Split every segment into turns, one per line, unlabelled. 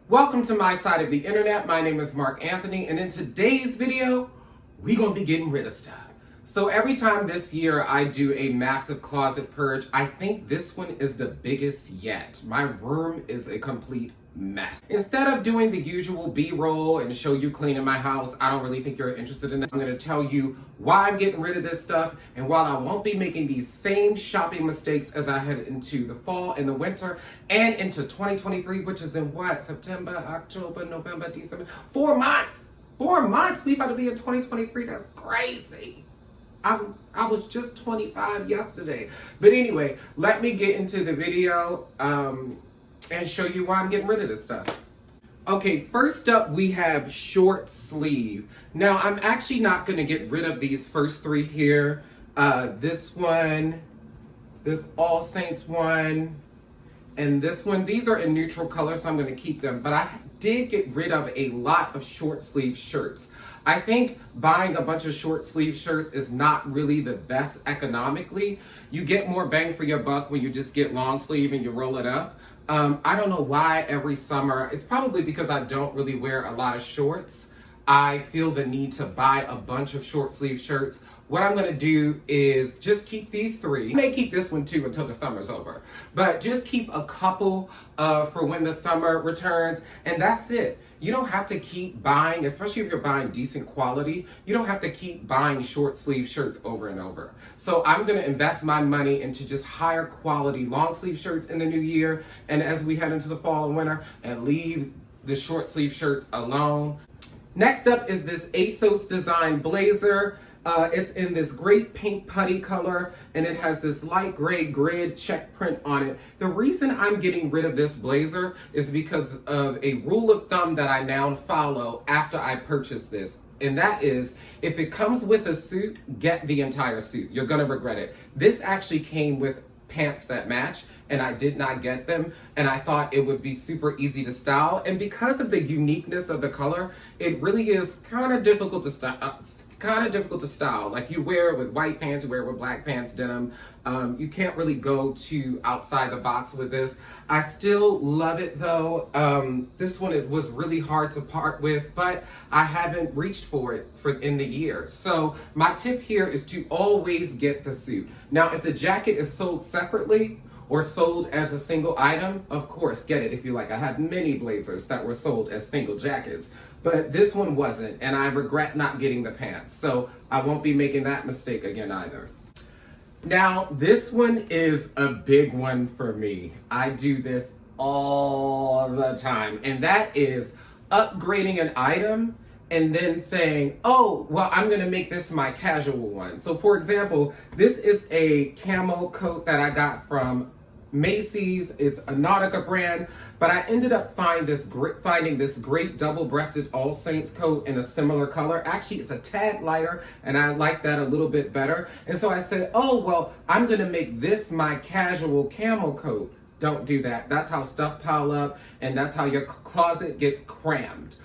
Welcome to my side of the internet. My name is Mark Anthony, and in today's video, we're gonna be getting rid of stuff. So every time this year I do a massive closet purge, I think this one is the biggest yet. My room is a complete mess. Instead of doing the usual B-roll and show you cleaning my house, I don't really think you're interested in that. I'm gonna tell you why I'm getting rid of this stuff, and while I won't be making these same shopping mistakes as I head into the fall and the winter and into 2023, which is in what? September, October, November, December, 4 months. 4 months, we about to be in 2023, that's crazy. I was just 25 yesterday. But anyway, let me get into the video and show you why I'm getting rid of this stuff. Okay, first up we have short sleeve. Now I'm actually not gonna get rid of these first three here. This one, this All Saints one, and this one. These are in neutral color, so I'm gonna keep them. But I did get rid of a lot of short sleeve shirts. I think buying a bunch of short sleeve shirts is not really the best economically. You get more bang for your buck when you just get long sleeve and you roll it up. I don't know why every summer, it's probably because I don't really wear a lot of shorts. I feel the need to buy a bunch of short sleeve shirts. What I'm gonna do is just keep these three. I may keep this one too until the summer's over, but just keep a couple for when the summer returns, and that's it. You don't have to keep buying, especially if you're buying decent quality, you don't have to keep buying short sleeve shirts over and over. So I'm gonna invest my money into just higher quality long sleeve shirts in the new year, and as we head into the fall and winter, and leave the short sleeve shirts alone. Next up is this ASOS design blazer. It's in this great pink putty color, and it has this light gray grid check print on it. The reason I'm getting rid of this blazer is because of a rule of thumb that I now follow after I purchase this. And that is, if it comes with a suit, get the entire suit. You're gonna regret it. This actually came with pants that match, and I did not get them, and I thought it would be super easy to style. And because of the uniqueness of the color, it really is kind of difficult to style. Like, you wear it with white pants, you wear it with black pants, denim. You can't really go too outside the box with this. I still love it though. This one, it was really hard to part with, but I haven't reached for it in the year. So my tip here is to always get the suit. Now, if the jacket is sold separately or sold as a single item, of course, get it if you like. I had many blazers that were sold as single jackets, but this one wasn't, and I regret not getting the pants. So I won't be making that mistake again either. Now, this one is a big one for me. I do this all the time, and that is upgrading an item and then saying, oh, well, I'm gonna make this my casual one. So for example, this is a camo coat that I got from Macy's. It's a Nautica brand, but I ended up finding this great double-breasted All Saints coat in a similar color. Actually, it's a tad lighter, and I like that a little bit better. And so I said, oh, well, I'm gonna make this my casual camo coat. Don't do that. That's how stuff pile up, and that's how your closet gets crammed.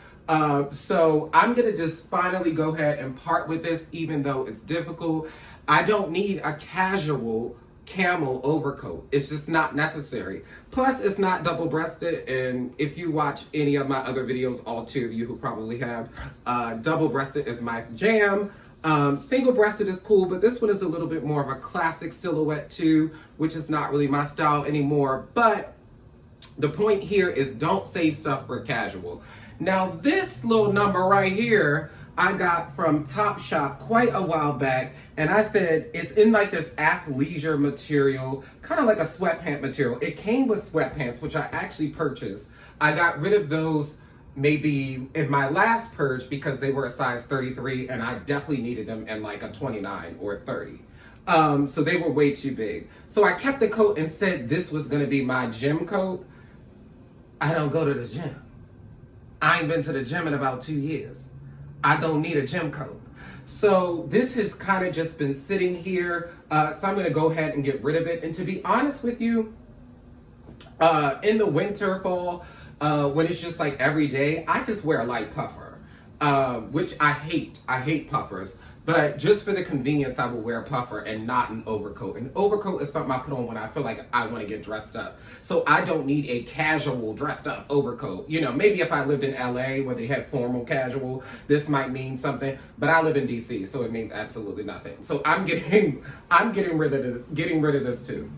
So I'm gonna just finally go ahead and part with this, even though it's difficult. I don't need a casual camel overcoat. It's just not necessary. Plus, it's not double-breasted, and if you watch any of my other videos, all two of you who probably have, double-breasted is my jam. Single-breasted is cool, but this one is a little bit more of a classic silhouette too, which is not really my style anymore. But the point here is, don't save stuff for casual. Now, this little number right here, I got from Topshop quite a while back, and I said it's in like this athleisure material, kind of like a sweatpant material. It came with sweatpants, which I actually purchased. I got rid of those maybe in my last purge because they were a size 33, and I definitely needed them in like a 29 or 30. So they were way too big. So I kept the coat and said this was gonna be my gym coat. I don't go to the gym. I ain't been to the gym in about 2 years. I don't need a gym coat. So this has kind of just been sitting here. So I'm gonna go ahead and get rid of it. And to be honest with you, in the winter, fall, when it's just like every day, I just wear a light puffer, which I hate. I hate puffers. But just for the convenience, I will wear a puffer and not an overcoat. An overcoat is something I put on when I feel like I want to get dressed up. So I don't need a casual dressed up overcoat. You know, maybe if I lived in LA where they have formal casual, this might mean something. But I live in DC, so it means absolutely nothing. So I'm getting rid of this too.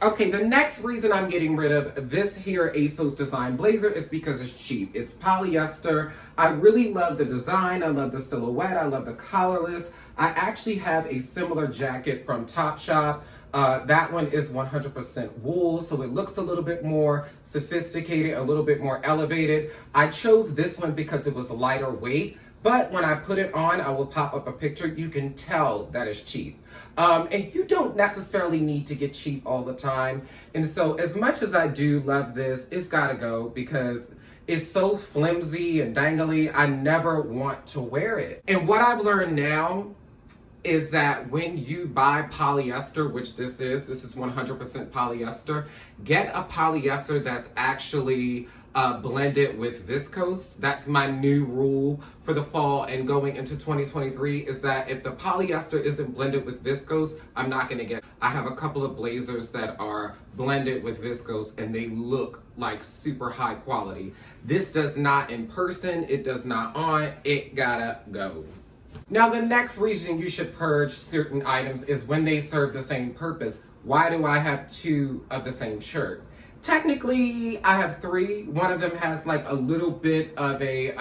Okay, the next reason I'm getting rid of this here ASOS design blazer is because it's cheap. It's polyester. I really love the design. I love the silhouette. I love the collarless. I actually have a similar jacket from Topshop. That one is 100% wool, so it looks a little bit more sophisticated, a little bit more elevated. I chose this one because it was lighter weight, but when I put it on, I will pop up a picture. You can tell that it's cheap. And you don't necessarily need to get cheap all the time. And so as much as I do love this, it's gotta go because it's so flimsy and dangly. I never want to wear it. And what I've learned now is that when you buy polyester, which this is 100% polyester, get a polyester that's actually blended with viscose. That's my new rule for the fall and going into 2023 is that if the polyester isn't blended with viscose, I'm not gonna get it. I have a couple of blazers that are blended with viscose and they look like super high quality. This does not in person, it does not on, it gotta go. Now the next reason you should purge certain items is when they serve the same purpose. Why do I have two of the same shirt? Technically, I have three. One of them has like a little bit of a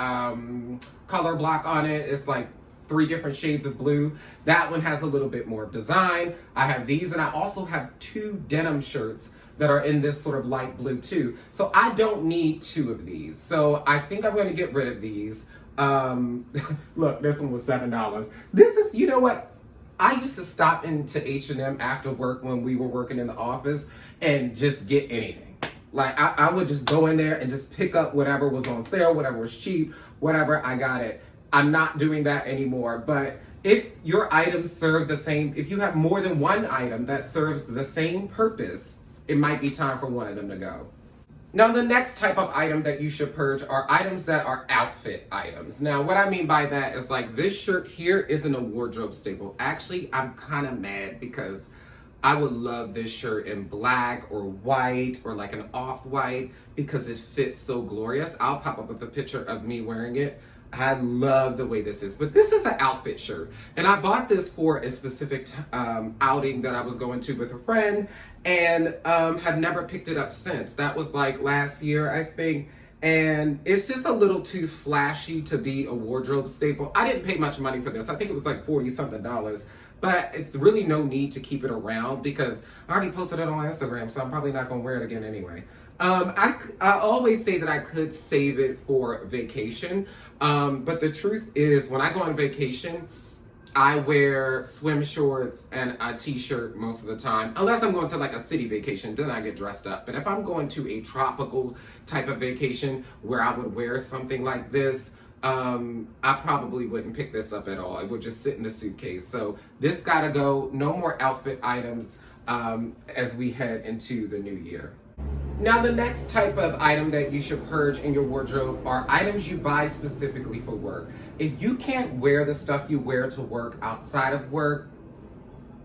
color block on it. It's like 3 different shades of blue. That one has a little bit more design. I have these, and I also have 2 denim shirts that are in this sort of light blue too. So I don't need 2 of these. So I think I'm going to get rid of these. Look, this one was $7. This is, you know what? I used to stop into H&M after work when we were working in the office and just get anything. Like I would just go in there and just pick up whatever was on sale, whatever was cheap, whatever, I got it. I'm not doing that anymore. But if your items serve the same, if you have more than one item that serves the same purpose, it might be time for one of them to go. Now, the next type of item that you should purge are items that are outfit items. Now, what I mean by that is like this shirt here isn't a wardrobe staple. Actually, I'm kind of mad because I would love this shirt in black or white or like an off-white because it fits so glorious. I'll pop up with a picture of me wearing it. I love the way this is, but this is an outfit shirt. And I bought this for a specific outing that I was going to with a friend and have never picked it up since. That was like last year, I think. And it's just a little too flashy to be a wardrobe staple. I didn't pay much money for this. I think it was like $40-something. But it's really no need to keep it around because I already posted it on Instagram, so I'm probably not gonna wear it again anyway. I always say that I could save it for vacation, but the truth is when I go on vacation, I wear swim shorts and a t-shirt most of the time, unless I'm going to like a city vacation, then I get dressed up. But if I'm going to a tropical type of vacation where I would wear something like this, I probably wouldn't pick this up at all. It would just sit in the suitcase. So this gotta go. No more outfit items as we head into the new year. Now the next type of item that you should purge in your wardrobe are items you buy specifically for work. If you can't wear the stuff you wear to work outside of work,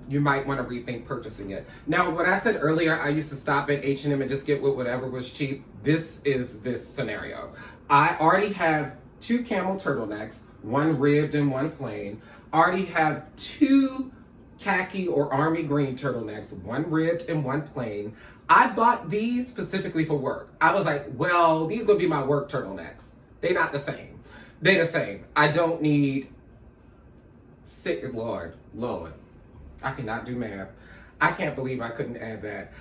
you might want to rethink purchasing it. Now, what I said earlier, I used to stop at H&M and just get whatever was cheap. This is this scenario. I already have 2 camel turtlenecks, 1 ribbed and 1 plain. I already have 2 khaki or army green turtlenecks, 1 ribbed and 1 plain. I bought these specifically for work. I was like, well, these gonna be my work turtlenecks. They're not the same. They're the same. I don't need Lord. I cannot do math. I can't believe I couldn't add that.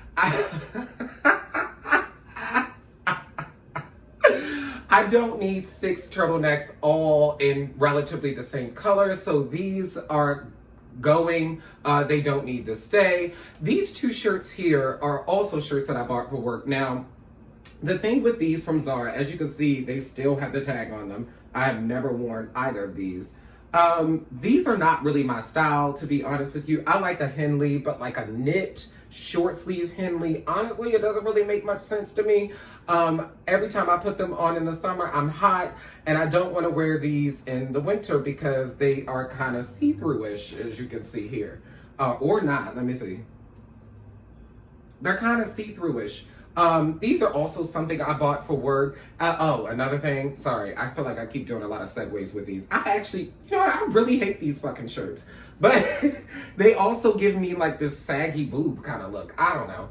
I don't need 6 turtlenecks all in relatively the same color, so these are going. They don't need to stay. These 2 shirts here are also shirts that I bought for work. Now, the thing with these from Zara, as you can see, they still have the tag on them. I have never worn either of these. These are not really my style, to be honest with you. I like a Henley, but like a knit short sleeve Henley. Honestly, it doesn't really make much sense to me. Every time I put them on in the summer, I'm hot, and I don't want to wear these in the winter because they are kind of see-through-ish, as you can see here. Or not, let me see. They're kind of see-through-ish. These are also something I bought for work. Oh, another thing. Sorry, I feel like I keep doing a lot of segues with these. I actually, you know what? I really hate these fucking shirts. But they also give me like this saggy boob kind of look. I don't know.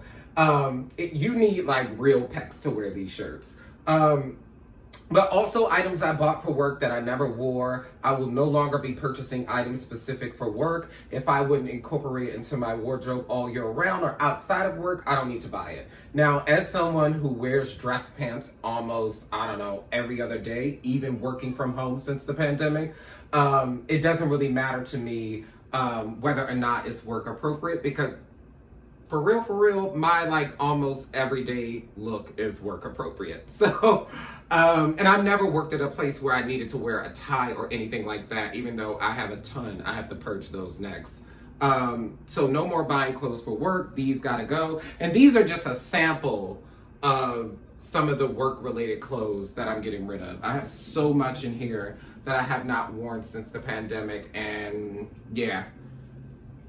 You need like real pecs to wear these shirts. But also items I bought for work that I never wore. I will no longer be purchasing items specific for work. If I wouldn't incorporate it into my wardrobe all year round or outside of work, I don't need to buy it. Now, as someone who wears dress pants almost, I don't know, every other day, even working from home since the pandemic, it doesn't really matter to me whether or not it's work appropriate, because for real, my like almost everyday look is work appropriate. So, and I've never worked at a place where I needed to wear a tie or anything like that, even though I have a ton. I have to purge those next. So no more buying clothes for work. These gotta go. And these are just a sample of some of the work-related clothes that I'm getting rid of. I have so much in here that I have not worn since the pandemic, and yeah,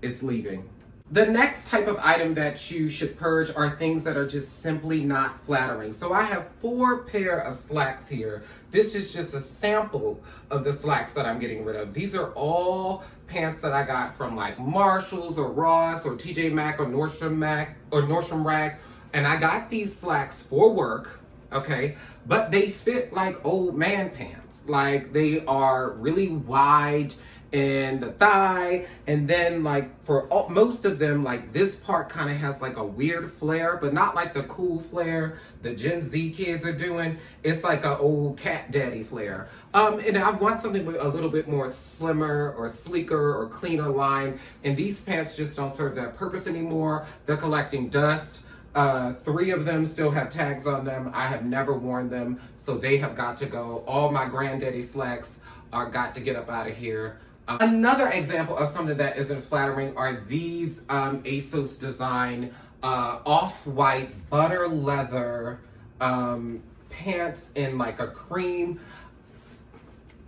it's leaving. The next type of item that you should purge are things that are just simply not flattering. So I have 4 pair of slacks here. This is just a sample of the slacks that I'm getting rid of. These are all pants that I got from like Marshalls or Ross or TJ Maxx or Nordstrom Rack. And I got these slacks for work, okay? But they fit like old man pants. Like they are really wide in the thigh, and then like for most of them, like this part kind of has like a weird flare, but not like the cool flare the Gen Z kids are doing. It's like an old cat daddy flare. And I want something with a little bit more slimmer or sleeker or cleaner line, and these pants just don't serve that purpose anymore. They're collecting dust. 3 of them still have tags on them. I have never worn them, so they have got to go. All my granddaddy slacks are got to get up out of here. Another example of something that isn't flattering are these ASOS design off-white butter leather pants in like a cream.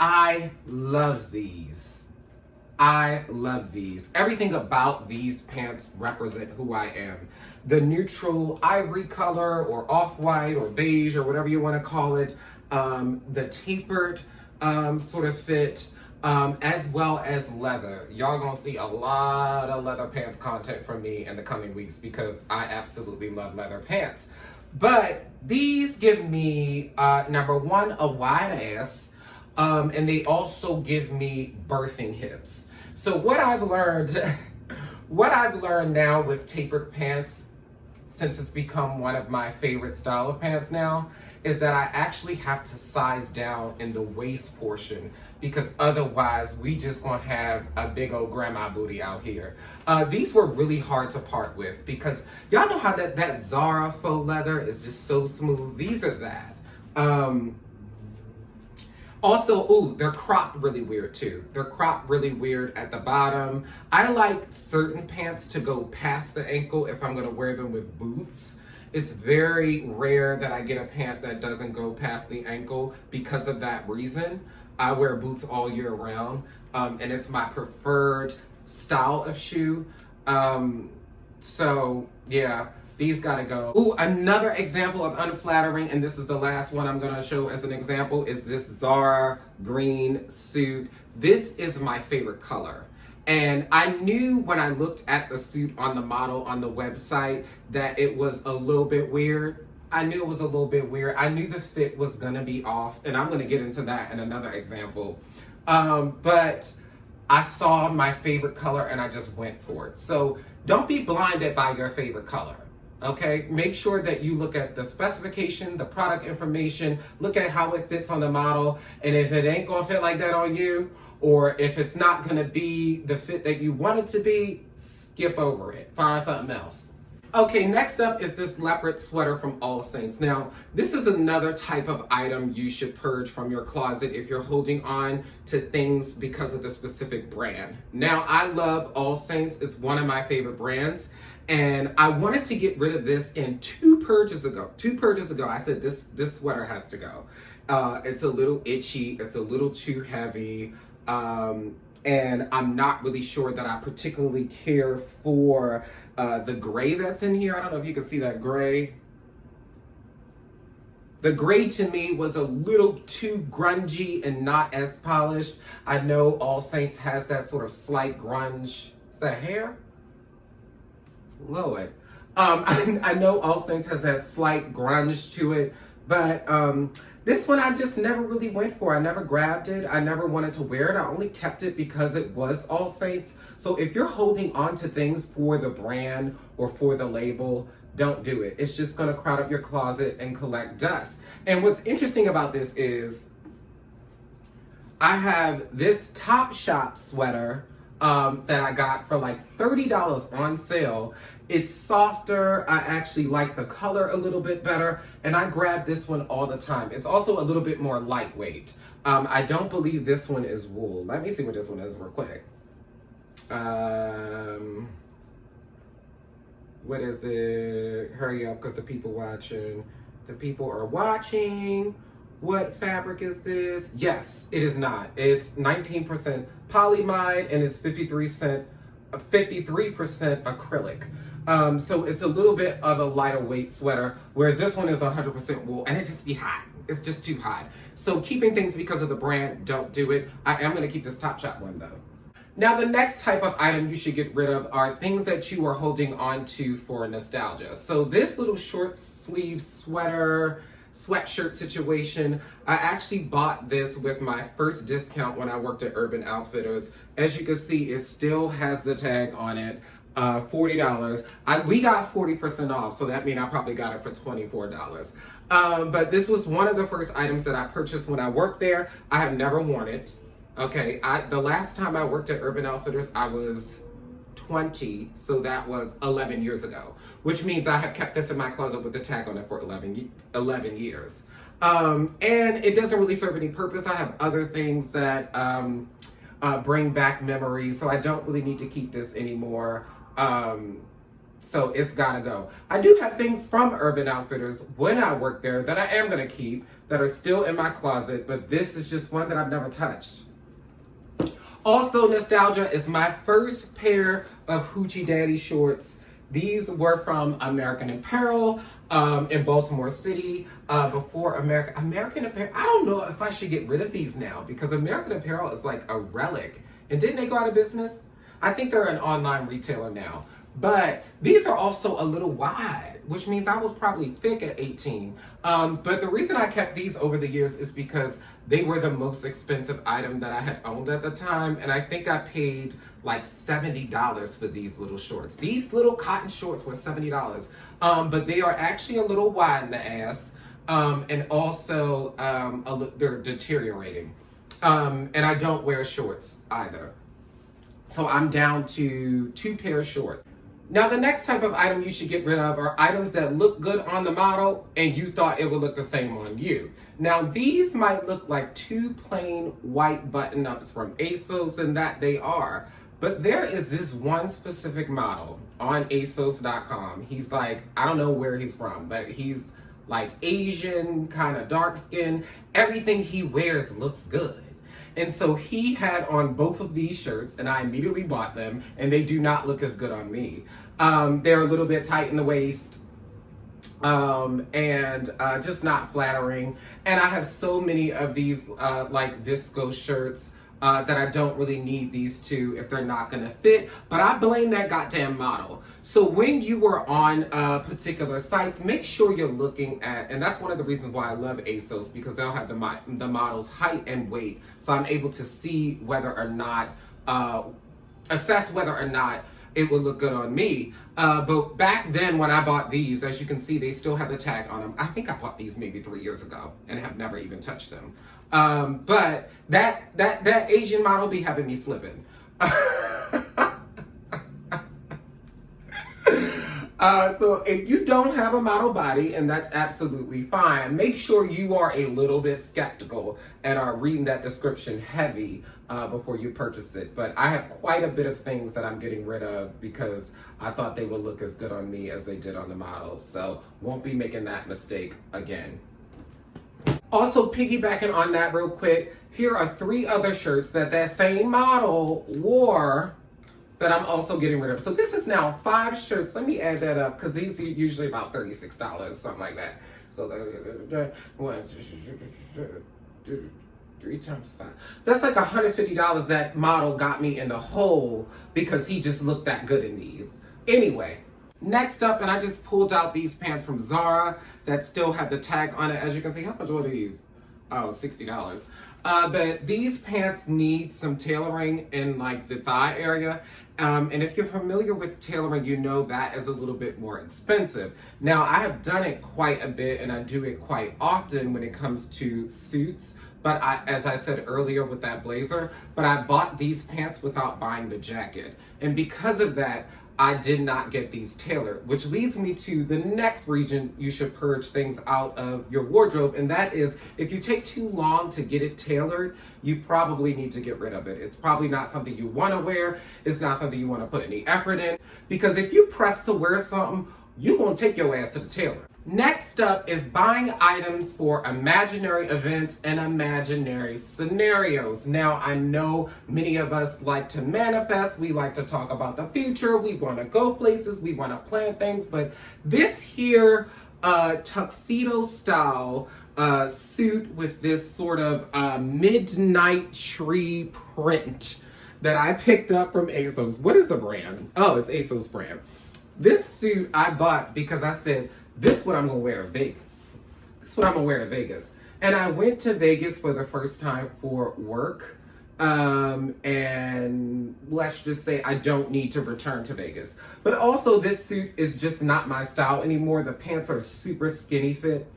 I love these. I love these. Everything about these pants represent who I am. The neutral ivory color or off-white or beige or whatever you want to call it. The tapered sort of fit. As well as leather. Y'all gonna see a lot of leather pants content from me in the coming weeks because I absolutely love leather pants. But these give me, number one, a wide ass, and they also give me birthing hips. So what I've learned now with tapered pants, since it's become one of my favorite style of pants now, is that I actually have to size down in the waist portion, because otherwise we just gonna have a big old grandma booty out here. These were really hard to part with because y'all know how that Zara faux leather is just so smooth. These are that. Also, ooh, they're cropped really weird too. They're cropped really weird at the bottom. I like certain pants to go past the ankle if I'm gonna wear them with boots. It's very rare that I get a pant that doesn't go past the ankle because of that reason. I wear boots all year round, and it's my preferred style of shoe. So yeah, these gotta go. Ooh, another example of unflattering, and this is the last one I'm gonna show as an example, is this Zara green suit. This is my favorite color. And I knew when I looked at the suit on the model on the website that it was a little bit weird. I knew it was a little bit weird. I knew the fit was gonna be off, and I'm gonna get into that in another example. But I saw my favorite color and I just went for it. So don't be blinded by your favorite color, okay? Make sure that you look at the specification, the product information, look at how it fits on the model, and if it ain't gonna fit like that on you, or if it's not gonna be the fit that you want it to be, skip over it, find something else. Okay, next up is this leopard sweater from All Saints. Now, this is another type of item you should purge from your closet if you're holding on to things because of the specific brand. Now, I love All Saints. It's one of my favorite brands. And I wanted to get rid of this in two purges ago. I said this sweater has to go. It's a little itchy, it's a little too heavy, and I'm not really sure that I particularly care for the gray that's in here. I don't know if you can see that gray. The gray to me was a little too grungy and not as polished. I know All Saints has that sort of slight grunge. Is that hair? Lord. I know All Saints has that slight grunge to it, but this one I just never really went for. I never grabbed it. I never wanted to wear it. I only kept it because it was All Saints. So if you're holding on to things for the brand or for the label, don't do it. It's just gonna crowd up your closet and collect dust. And what's interesting about this is I have this Topshop sweater that I got for like $30 on sale. It's softer. I actually like the color a little bit better, and I grab this one all the time. It's also a little bit more lightweight. I don't believe this one is wool. Let me see what this one is real quick. What is it? Hurry up, because the people watching. The people are watching. What fabric is this? Yes, it is not. It's 19% polyamide and it's 53% acrylic. So it's a little bit of a lighter weight sweater, whereas this one is 100% wool, and it just be hot. It's just too hot. So keeping things because of the brand, don't do it. I am gonna keep this Topshop one though. Now, the next type of item you should get rid of are things that you are holding on to for nostalgia. So this little short sleeve sweatshirt situation, I actually bought this with my first discount when I worked at Urban Outfitters. As you can see, it still has the tag on it, $40. We got 40% off, so that means I probably got it for $24. But this was one of the first items that I purchased when I worked there. I have never worn it. Okay, the last time I worked at Urban Outfitters, I was 20, so that was 11 years ago, which means I have kept this in my closet with the tag on it for 11 years. And it doesn't really serve any purpose. I have other things that bring back memories, so I don't really need to keep this anymore. So it's gotta go. I do have things from Urban Outfitters when I worked there that I am gonna keep that are still in my closet, but this is just one that I've never touched. Also, nostalgia is my first pair of Hoochie Daddy shorts. These were from American Apparel in Baltimore City. Before American Apparel, I don't know if I should get rid of these now because American Apparel is like a relic. And didn't they go out of business? I think they're an online retailer now. But these are also a little wide, which means I was probably thick at 18. But the reason I kept these over the years is because they were the most expensive item that I had owned at the time. And I think I paid like $70 for these little shorts. These little cotton shorts were $70. But they are actually a little wide in the ass. And also they're deteriorating. And I don't wear shorts either. So I'm down to 2 pairs short. Now, the next type of item you should get rid of are items that look good on the model and you thought it would look the same on you. Now, these might look like 2 plain white button-ups from ASOS, and that they are. But there is this one specific model on ASOS.com. He's like, I don't know where he's from, but he's like Asian, kind of dark skin. Everything he wears looks good. And so he had on both of these shirts, and I immediately bought them, and they do not look as good on me. They're a little bit tight in the waist, and just not flattering. And I have so many of these like visco shirts that I don't really need these two if they're not gonna fit, but I blame that goddamn model. So when you are on particular sites, make sure you're looking at, and that's one of the reasons why I love ASOS, because they'll have the model's height and weight, so I'm able to see whether or not, assess whether or not it would look good on me. But back then when I bought these, as you can see, they still have the tag on them. I think I bought these maybe 3 years ago and have never even touched them. But that Asian model be having me slipping. So if you don't have a model body, and that's absolutely fine, make sure you are a little bit skeptical and are reading that description heavy before you purchase it. But I have quite a bit of things that I'm getting rid of because I thought they would look as good on me as they did on the models. So won't be making that mistake again. Also, piggybacking on that real quick, here are 3 other shirts that same model wore that I'm also getting rid of. So this is now 5 shirts. Let me add that up because these are usually about $36, something like that. So 3 times 5. That's like $150 that model got me in the hole because he just looked that good in these. Anyway, next up, and I just pulled out these pants from Zara that still have the tag on it. As you can see, how much were these? Oh, $60. But these pants need some tailoring in like the thigh area. And if you're familiar with tailoring, you know that is a little bit more expensive. Now, I have done it quite a bit and I do it quite often when it comes to suits. But as I said earlier with that blazer, but I bought these pants without buying the jacket. And because of that, I did not get these tailored, which leads me to the next reason you should purge things out of your wardrobe. And that is, if you take too long to get it tailored, you probably need to get rid of it. It's probably not something you want to wear. It's not something you want to put any effort in. Because if you press to wear something, you're going to take your ass to the tailor. Next up is buying items for imaginary events and imaginary scenarios. Now, I know many of us like to manifest. We like to talk about the future. We want to go places. We want to plan things. But this here tuxedo style suit with this sort of midnight tree print that I picked up from ASOS. What is the brand? Oh, it's ASOS brand. This suit I bought because I said, this is what I'm going to wear in Vegas. This is what I'm going to wear in Vegas. And I went to Vegas for the first time for work. And let's just say I don't need to return to Vegas. But also this suit is just not my style anymore. The pants are super skinny fit.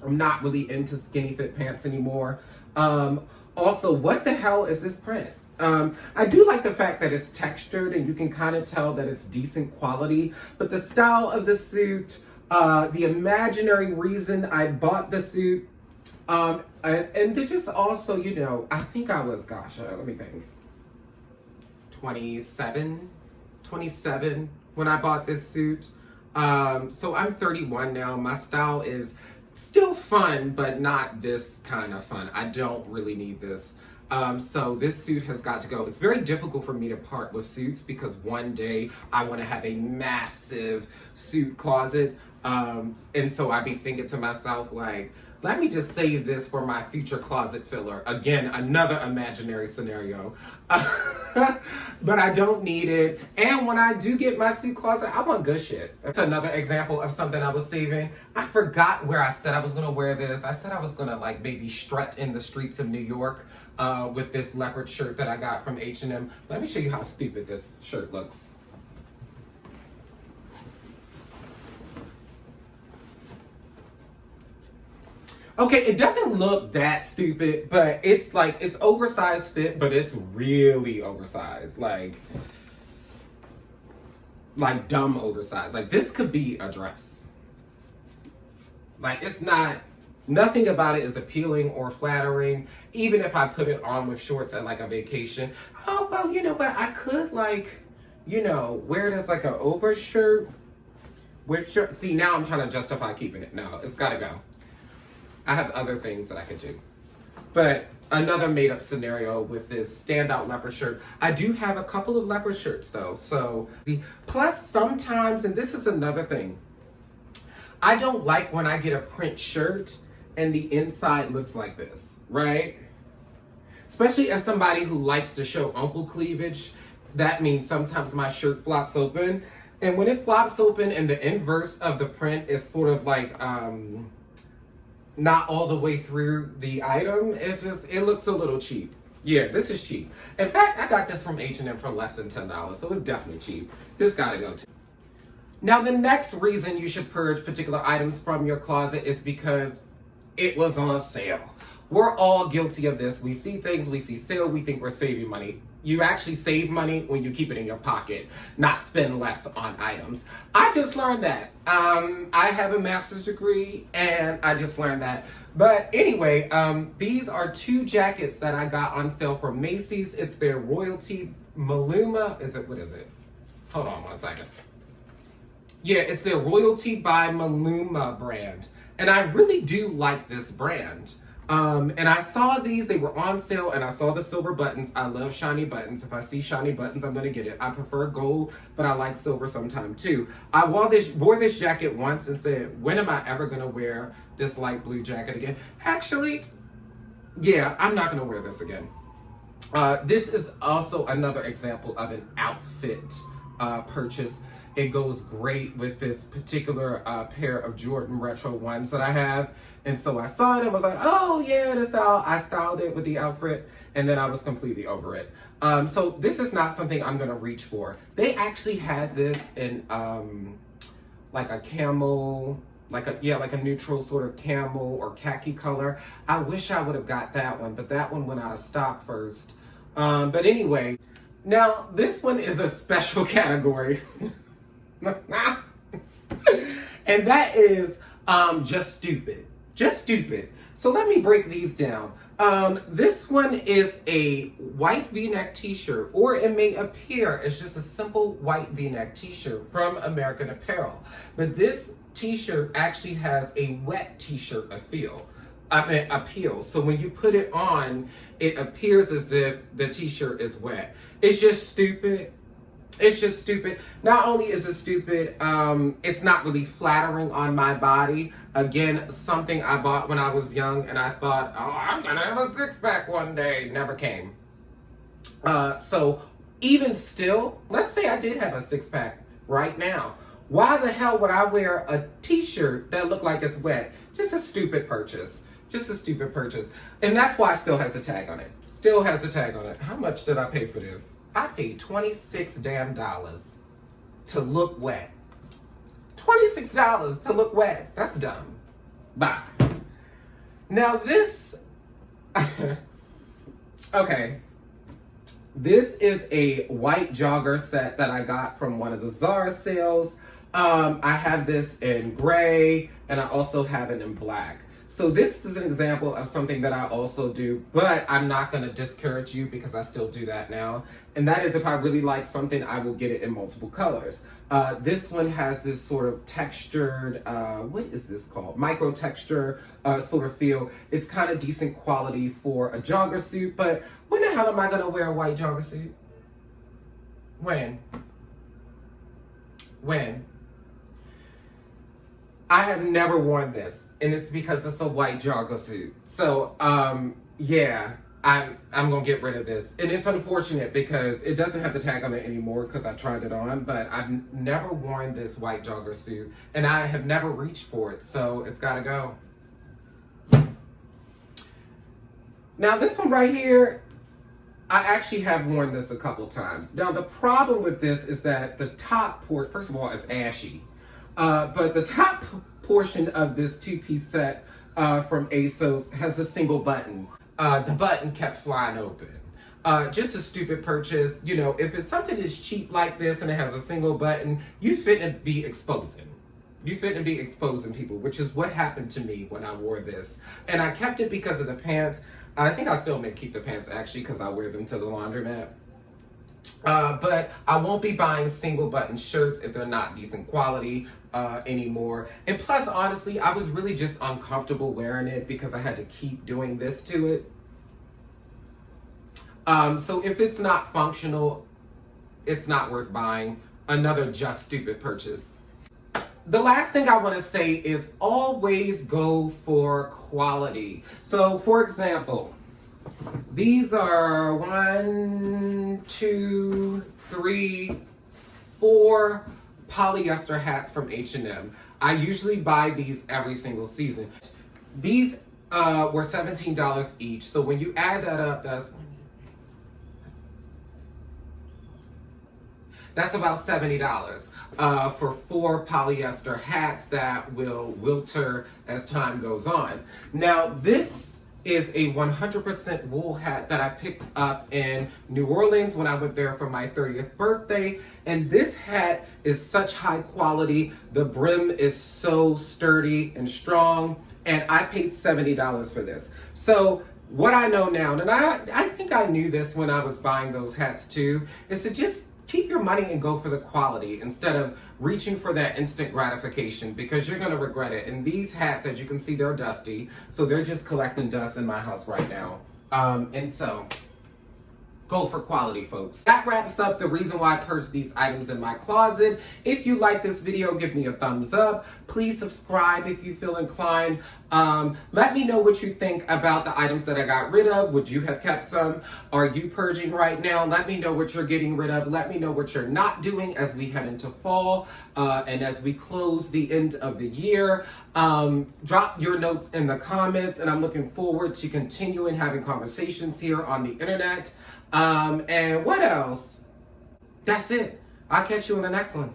I'm not really into skinny fit pants anymore. Also, what the hell is this print? I do like the fact that it's textured and you can kind of tell that it's decent quality. But the style of the suit, the imaginary reason I bought the suit, and this is also, you know, I think I was, gosh, let me think, 27 when I bought this suit. So I'm 31 now. My style is still fun, but not this kind of fun. I don't really need this. So this suit has got to go. It's very difficult for me to part with suits because one day I want to have a massive suit closet. And so I be thinking to myself, like, let me just save this for my future closet filler. Again, another imaginary scenario. But I don't need it. And when I do get my suit closet, I want good shit. That's another example of something I was saving. I forgot where I said I was gonna wear this. I said I was gonna like maybe strut in the streets of New York with this leopard shirt that I got from H&M. Let me show you how stupid this shirt looks. Okay, it doesn't look that stupid, but it's like, it's oversized fit, but it's really oversized. Like dumb oversized. Like this could be a dress. Like it's not, nothing about it is appealing or flattering. Even if I put it on with shorts at like a vacation. Oh, well, you know what? I could like, you know, wear it as like an overshirt with shirt. See, now I'm trying to justify keeping it. No, it's gotta go. I have other things that I could do. But another made up scenario with this standout leopard shirt. I do have a couple of leopard shirts though. So plus sometimes, and this is another thing, I don't like when I get a print shirt and the inside looks like this, right? Especially as somebody who likes to show uncle cleavage, that means sometimes my shirt flops open. And when it flops open and the inverse of the print is sort of like, not all the way through the item, it looks a little cheap. Yeah, this is cheap. In fact, I got this from H&M for less than $10, so it's definitely cheap. This gotta go too. Now, the next reason you should purge particular items from your closet is because it was on sale. We're all guilty of this. We see things, we see sale, we think we're saving money. You actually save money when you keep it in your pocket, not spend less on items. I just learned that. I have a master's degree and I just learned that. But anyway, these are 2 jackets that I got on sale from Macy's. It's their Royalty Maluma. What is it? Hold on one second. Yeah, it's their Royalty by Maluma brand. And I really do like this brand. And I saw these, they were on sale, and I saw the silver buttons. I love shiny buttons. If I see shiny buttons, I'm gonna get it. I prefer gold, but I like silver sometimes too. I wore this jacket once and said, when am I ever gonna wear this light blue jacket again? Actually, yeah, I'm not gonna wear this again. This is also another example of an outfit purchase. It goes great with this particular pair of Jordan Retro ones that I have. And so I saw it and was like, oh yeah, the style. I styled it with the outfit and then I was completely over it. So this is not something I'm gonna reach for. They actually had this in like a camel, like a neutral sort of camel or khaki color. I wish I would have got that one, but that one went out of stock first. But anyway, now this one is a special category. And that is just stupid. Just stupid. So let me break these down. This one is a white V-neck t-shirt, or it may appear as just a simple white V-neck t-shirt from American Apparel. But this t-shirt actually has a wet t-shirt appeal. So when you put it on, it appears as if the t-shirt is wet. It's just stupid. It's just stupid. Not only is it stupid, it's not really flattering on my body. Again, something I bought when I was young and I thought, oh, I'm gonna have a six-pack one day. Never came. So even still, let's say I did have a six-pack right now. Why the hell would I wear a t-shirt that looked like it's wet? Just a stupid purchase. Just a stupid purchase. And that's why it still has the tag on it. Still has the tag on it. How much did I pay for this? I paid $26 damn to look wet. $26 to look wet. That's dumb. Bye. Now this, okay. This is a white jogger set that I got from one of the Zara sales. I have this in gray and I also have it in black. So this is an example of something that I also do, but I'm not going to discourage you because I still do that now. And that is if I really like something, I will get it in multiple colors. This one has this sort of textured, what is this called? Micro texture sort of feel. It's kind of decent quality for a jogger suit, but when the hell am I going to wear a white jogger suit? When? I have never worn this. And it's because it's a white jogger suit. So, yeah, I'm gonna get rid of this. And it's unfortunate because it doesn't have the tag on it anymore because I tried it on, but I've never worn this white jogger suit and I have never reached for it, so it's gotta go. Now this one right here, I actually have worn this a couple times. Now the problem with this is that the top part, first of all, is ashy. But the top portion of this two-piece set from ASOS has a single button. The button kept flying open. Just a stupid purchase. You know, if it's something that's cheap like this and it has a single button, you fitting be exposing. You fitting be exposing people, which is what happened to me when I wore this. And I kept it because of the pants. I think I still may keep the pants actually because I wear them to the laundromat. But I won't be buying single button shirts if they're not decent quality anymore. And plus, honestly, I was really just uncomfortable wearing it because I had to keep doing this to it. So if it's not functional, it's not worth buying. Another just stupid purchase. The last thing I want to say is always go for quality. So for example, these are 1, 2, 3, 4 polyester hats from H&M. I usually buy these every single season. These were $17 each. So when you add that up, that's about $70 for 4 polyester hats that will wilter as time goes on. Now this is a 100% wool hat that I picked up in New Orleans when I went there for my 30th birthday. And this hat is such high quality. The brim is so sturdy and strong. And I paid $70 for this. So what I know now, and I think I knew this when I was buying those hats too, is to just keep your money and go for the quality instead of reaching for that instant gratification, because you're gonna regret it. And these hats, as you can see, they're dusty. So they're just collecting dust in my house right now. And so, go for quality, folks. That wraps up the reason why I purged these items in my closet. If you like this video, give me a thumbs up. Please subscribe if you feel inclined. Let me know what you think about the items that I got rid of. Would you have kept some? Are you purging right now? Let me know what you're getting rid of. Let me know what you're not doing as we head into fall and as we close the end of the year. Drop your notes in the comments, and I'm looking forward to continuing having conversations here on the internet. And what else? That's it. I'll catch you in the next one.